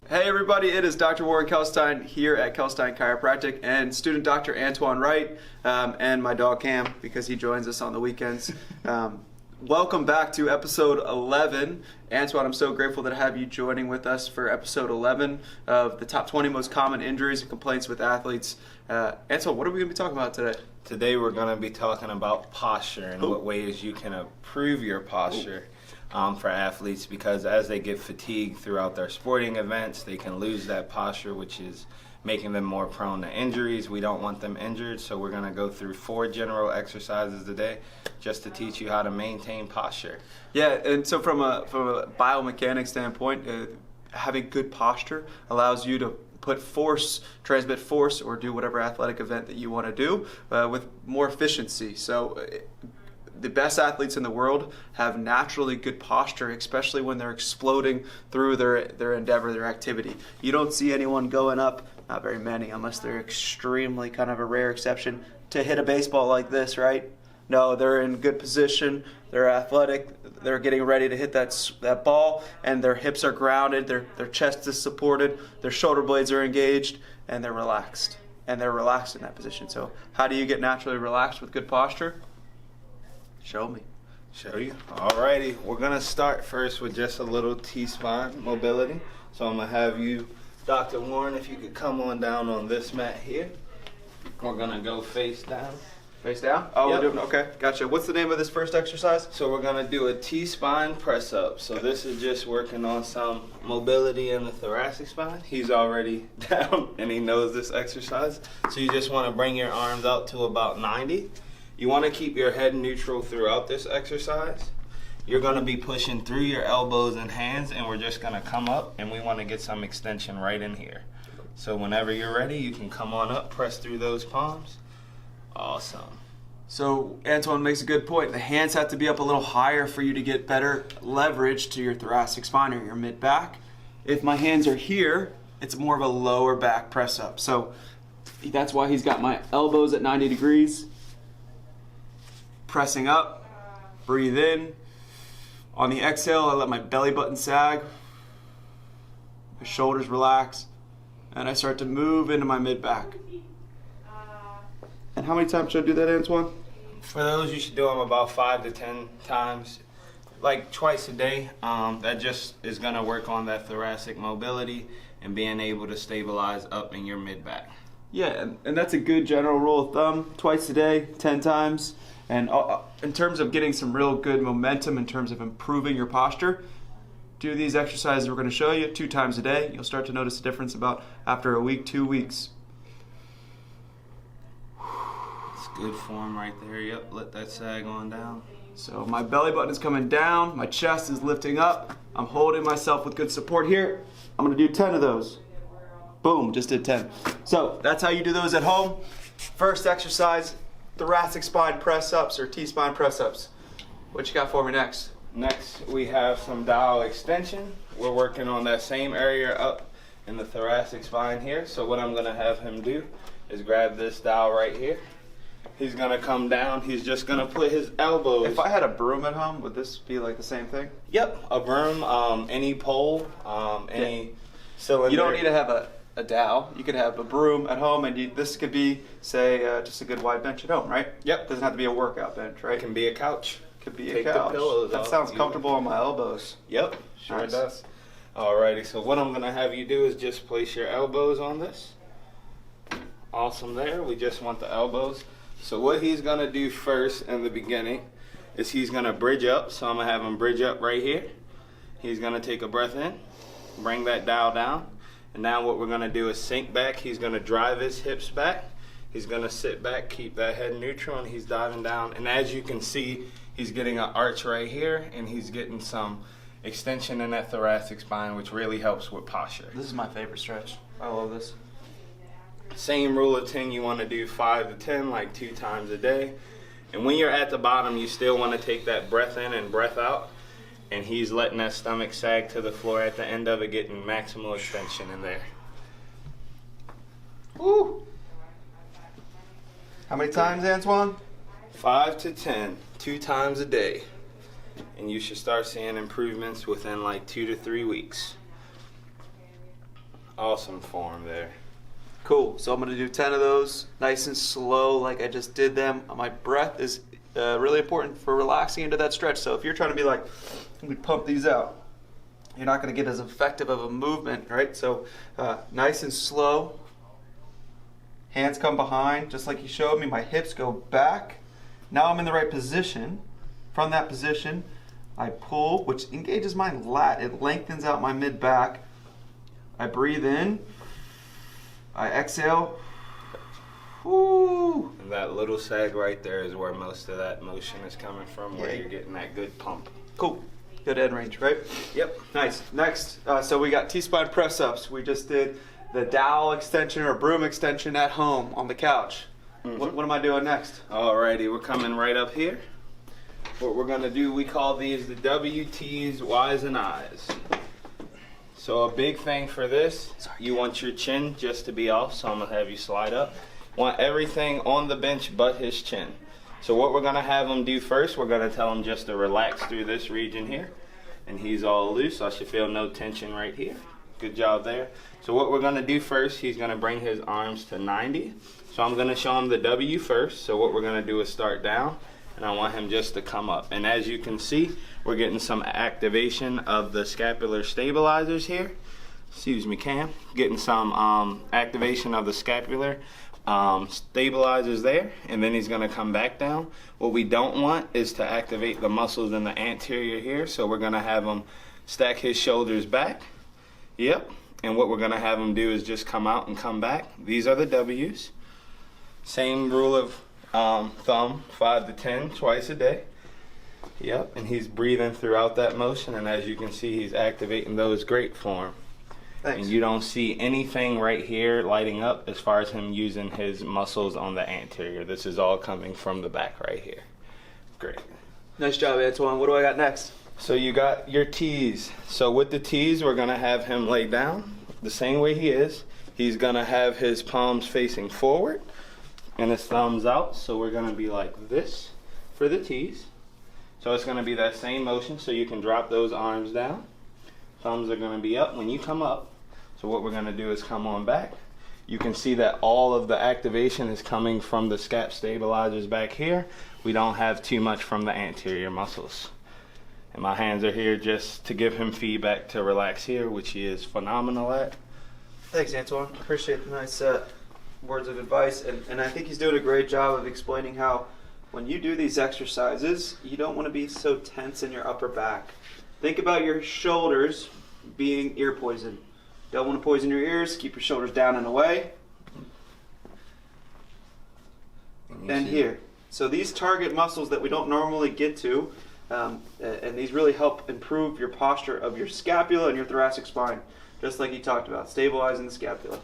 Hey everybody, it is Dr. Warren Kalkstein here at Kalkstein Chiropractic and student Dr. Antoine Wright and my dog Cam because he joins us on the weekends. Welcome back to episode 11. Antoine, I'm so grateful to have you joining with us for episode 11 of the top 20 most common injuries and complaints with athletes. Antoine, what are we going to be talking about today? Today we're going to be talking about posture and what ways you can improve your posture for athletes, because as they get fatigued throughout their sporting events, they can lose that posture, which is making them more prone to injuries. We don't want them injured, so we're going to go through 4 general exercises today just to teach you how to maintain posture. Yeah, and so from a biomechanics standpoint, having good posture allows you to put force, transmit force, or do whatever athletic event that you want to do with more efficiency. So the best athletes in the world have naturally good posture, especially when they're exploding through their endeavor, their activity. You don't see anyone going up, not very many, unless they're extremely kind of a rare exception, to hit a baseball like this, right? No, they're in good position, they're athletic, they're getting ready to hit that ball, and their hips are grounded, their chest is supported, their shoulder blades are engaged, and they're relaxed. And they're relaxed in that position. So how do you get naturally relaxed with good posture? Show me. Show you? Alrighty, we're gonna start first with just a little T-spine mobility. So I'm gonna have you, Dr. Warren, if you could come on down on this mat here. We're gonna go face down. Face down? Oh, Yep. we're doing, okay, gotcha. What's the name of this first exercise? So we're gonna do a T-spine press up. So this is just working on some mobility in the thoracic spine. He's already down and he knows this exercise. So you just wanna bring your arms out to about 90. You want to keep your head neutral throughout this exercise. You're going to be pushing through your elbows and hands, and we're just going to come up, and we want to get some extension right in here. So whenever you're ready, you can come on up, press through those palms. Awesome. So Antoine makes a good point. The hands have to be up a little higher for you to get better leverage to your thoracic spine or your mid-back. If my hands are here, it's more of a lower back press up. So that's why he's got my elbows at 90 degrees. Pressing up, breathe in. On the exhale, I let my belly button sag, my shoulders relax, and I start to move into my mid-back. And how many times should I do that, Antoine? For those, you should do them about 5 to 10 times, like twice a day. That just is going to work on that thoracic mobility and being able to stabilize up in your mid-back. Yeah, and that's a good general rule of thumb. Twice a day, 10 times. And in terms of getting some real good momentum, in terms of improving your posture, do these exercises we're going to show you 2 times a day. You'll start to notice a difference about after a week, 2 weeks. It's good form right there. Yep, let that sag on down. So my belly button is coming down, my chest is lifting up. I'm holding myself with good support here. I'm going to do 10 of those. Boom, just did 10. So that's how you do those at home. First exercise, thoracic spine press-ups or T-spine press-ups. What you got for me next? Next, we have some dowel extension. We're working on that same area up in the thoracic spine here. So what I'm gonna have him do is grab this dowel right here. He's gonna come down. He's just gonna put his elbows. If I had a broom at home, would this be like the same thing? Yep, a broom, any pole, any cylinder. You don't need to have a dowel. You could have a broom at home, and this could be, say, just a good wide bench at home, right? Yep. Doesn't have to be a workout bench, right? It can be a couch. Could be Take a couch. the pillows That off. sounds comfortable on my elbows. Yep, sure Nice. does. Alrighty, so what I'm gonna have you do is just place your elbows on this. Awesome there. We just want the elbows. So what he's gonna do first in the beginning is he's gonna bridge up. So I'm gonna have him bridge up right here. He's gonna take a breath in, bring that dowel down. And now what we're gonna do is sink back. He's gonna drive his hips back. He's gonna sit back, keep that head neutral, and he's diving down. And as you can see, he's getting an arch right here, and he's getting some extension in that thoracic spine, which really helps with posture. This is my favorite stretch. I love this. Same rule of 10, you wanna do 5 to 10, like 2 times a day. And when you're at the bottom, you still wanna take that breath in and breath out. And he's letting that stomach sag to the floor at the end of it, getting maximal extension in there. Woo! How many times, Antoine? 5 to 10, 2 times a day. And you should start seeing improvements within like 2 to 3 weeks. Awesome form there. Cool. So I'm going to do 10 of those, nice and slow, like I just did them. My breath is really important for relaxing into that stretch. So if you're trying to be like, let me pump these out, you're not going to get as effective of a movement, right? So nice and slow. Hands come behind, just like you showed me. My hips go back. Now I'm in the right position. From that position, I pull, which engages my lat. It lengthens out my mid-back. I breathe in. I exhale. Woo. And that little sag right there is where most of that motion is coming from, where Yeah. you're getting that good pump. Cool. Good end range, right? Yep. Nice. Next, so we got T-spine press-ups. We just did the dowel extension or broom extension at home on the couch. What am I doing next? Alrighty, we're coming right up here. What we're gonna do, we call these the WTs, Ys and Is. So a big thing for this, you want your chin just to be off, so I'm gonna have you slide up. Want everything on the bench but his chin. So what we're gonna have him do first, we're gonna tell him just to relax through this region here. And he's all loose, I should feel no tension right here. Good job there. So what we're gonna do first, he's gonna bring his arms to 90. So I'm gonna show him the W first. So what we're gonna do is start down, and I want him just to come up. And as you can see, we're getting some activation of the scapular stabilizers here. Excuse me, Cam. Getting some activation of the scapular stabilizers there, and then he's gonna come back down. What we don't want is to activate the muscles in the anterior here, so we're gonna have him stack his shoulders back. Yep, and what we're gonna have him do is just come out and come back. These are the W's. Same rule of thumb, 5 to 10 twice a day. Yep, and he's breathing throughout that motion, and as you can see, he's activating those great for him. Thanks. And you don't see anything right here lighting up as far as him using his muscles on the anterior. This is all coming from the back right here. Great. Nice job, Antoine. What do I got next? So you got your T's. So with the T's, we're gonna have him lay down the same way he is. He's gonna have his palms facing forward and his thumbs out. So we're gonna be like this for the T's. So it's gonna be that same motion, so you can drop those arms down. Thumbs are gonna be up when you come up. So what we're gonna do is come on back. You can see that all of the activation is coming from the scap stabilizers back here. We don't have too much from the anterior muscles. And my hands are here just to give him feedback to relax here, which he is phenomenal at. Thanks, Antoine. Appreciate the nice words of advice. And I think he's doing a great job of explaining how when you do these exercises, you don't want to be so tense in your upper back. Think about your shoulders being ear poison. Don't want to poison your ears. Keep your shoulders down and away. And here. So these target muscles that we don't normally get to, and these really help improve your posture of your scapula and your thoracic spine, just like you talked about, stabilizing the scapula.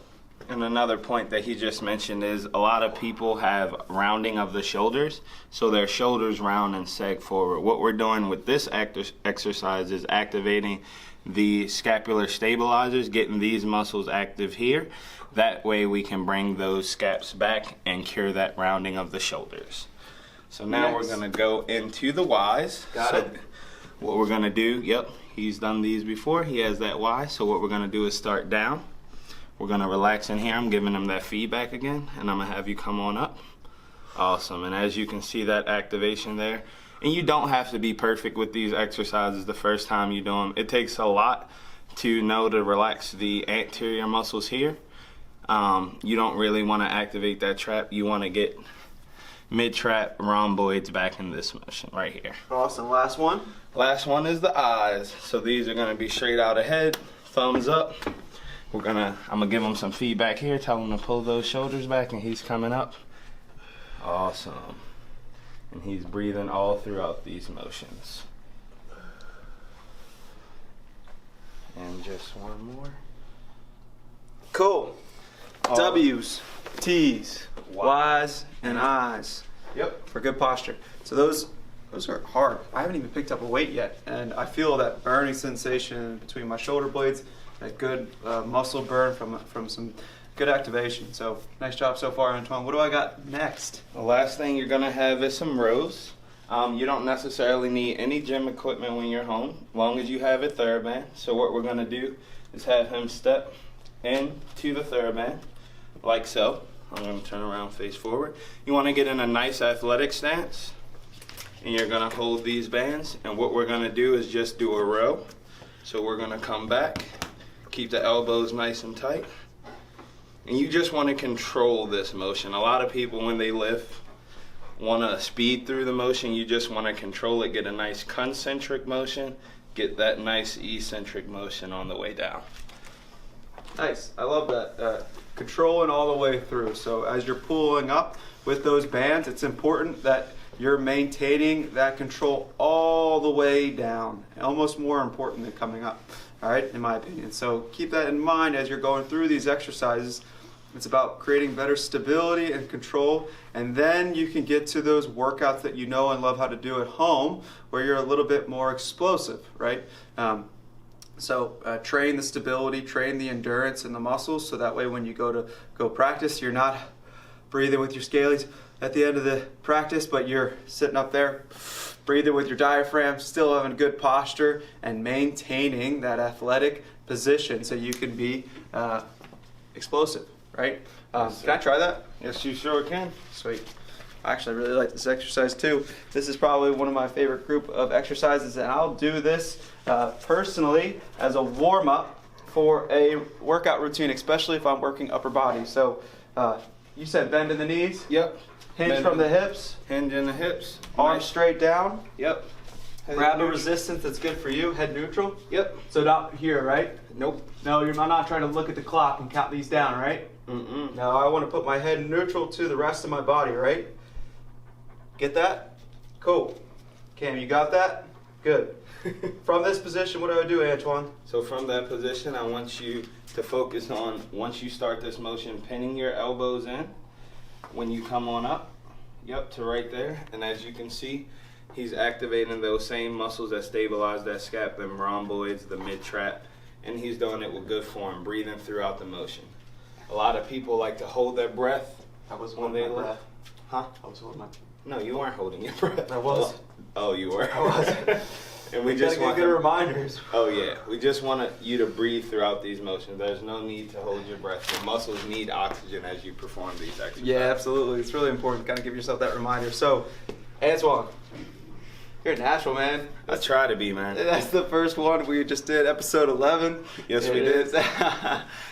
And another point that he just mentioned is a lot of people have rounding of the shoulders, so their shoulders round and sag forward. What we're doing with this exercise is activating the scapular stabilizers, getting these muscles active here. That way we can bring those scaps back and cure that rounding of the shoulders. So now we're gonna go into the Y's. Got it. What we're gonna do, yep, he's done these before. He has that Y. So what we're gonna do is start down. We're gonna relax in here. I'm giving him that feedback again, and I'm gonna have you come on up. Awesome, and as you can see that activation there, and you don't have to be perfect with these exercises the first time you do them. It takes a lot to know to relax the anterior muscles here. You don't really wanna activate that trap. You wanna get mid-trap rhomboids back in this motion right here. Awesome. Last one. Last one is the eyes. So these are gonna be straight out ahead, thumbs up. I'm gonna give him some feedback here, tell him to pull those shoulders back, and he's coming up. Awesome. And he's breathing all throughout these motions. And just one more. Cool. W's, T's, Y's, and I's. Yep. For good posture. So those are hard. I haven't even picked up a weight yet, and I feel that burning sensation between my shoulder blades, that good muscle burn from some good activation. So nice job so far, Antoine. What do I got next? The last thing you're gonna have is some rows. You don't necessarily need any gym equipment when you're home, as long as you have a TheraBand. So what we're gonna do is have him step into the TheraBand, like so. I'm going to turn around, face forward. You want to get in a nice athletic stance, and you're going to hold these bands, and what we're going to do is just do a row. So we're going to come back, keep the elbows nice and tight, and you just want to control this motion. A lot of people, when they lift, want to speed through the motion. You just want to control it, get a nice concentric motion, get that nice eccentric motion on the way down. Nice. I love that. Controlling all the way through. So as you're pulling up with those bands, it's important that you're maintaining that control all the way down. Almost more important than coming up, all right, in my opinion. So keep that in mind as you're going through these exercises. It's about creating better stability and control, and then you can get to those workouts that you know and love how to do at home, where you're a little bit more explosive, right? So train the stability, train the endurance and the muscles, so that way when you go practice, you're not breathing with your scalies at the end of the practice, but you're sitting up there breathing with your diaphragm, still having good posture and maintaining that athletic position so you can be explosive, right? Can I try that? Yes, you sure can. Sweet. I actually really like this exercise too. This is probably one of my favorite group of exercises, and I'll do this personally as a warm-up for a workout routine, especially if I'm working upper body. So you said bend in the knees? Yep. Hinge Bend from the hips? Hinge in the hips. Arms Nice. straight down? Yep. Head Grab a neutral. resistance that's good for you. Head neutral? Yep. So not here, right? Nope. No, I'm not trying to look at the clock and count these down, right? Mm-mm. No, I want to put my head neutral to the rest of my body, right? Get that? Cool. Cam, you got that? Good. From this position, what do I do, Antoine? So from that position, I want you to focus on, once you start this motion, pinning your elbows in. When you come on up, yep, to right there. And as you can see, he's activating those same muscles that stabilize that scap, the rhomboids, the mid-trap, and he's doing it with good form, breathing throughout the motion. A lot of people like to hold their breath. I was when holding they my lift. breath. Huh? I was holding my No, you weren't holding your breath. I was. Oh, you were. I was. And we You just gotta want get good reminders. Oh yeah, we just want you to breathe throughout these motions. There's no need to hold your breath. Your muscles need oxygen as you perform these exercises. Yeah, absolutely. It's really important to kind of give yourself that reminder. So, Antoine, you're a natural, man. I try to be, man. That's the first one. We just did episode 11. Yes, we did.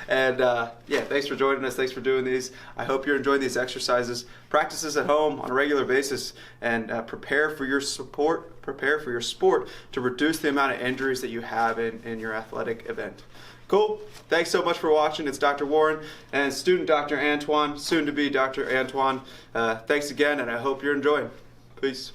And yeah, thanks for joining us. Thanks for doing these. I hope you're enjoying these exercises. Practice this at home on a regular basis, and prepare for your sport to reduce the amount of injuries that you have in your athletic event. Cool. Thanks so much for watching. It's Dr. Warren and student Dr. Antoine, soon to be Dr. Antoine. Thanks again, and I hope you're enjoying. Peace.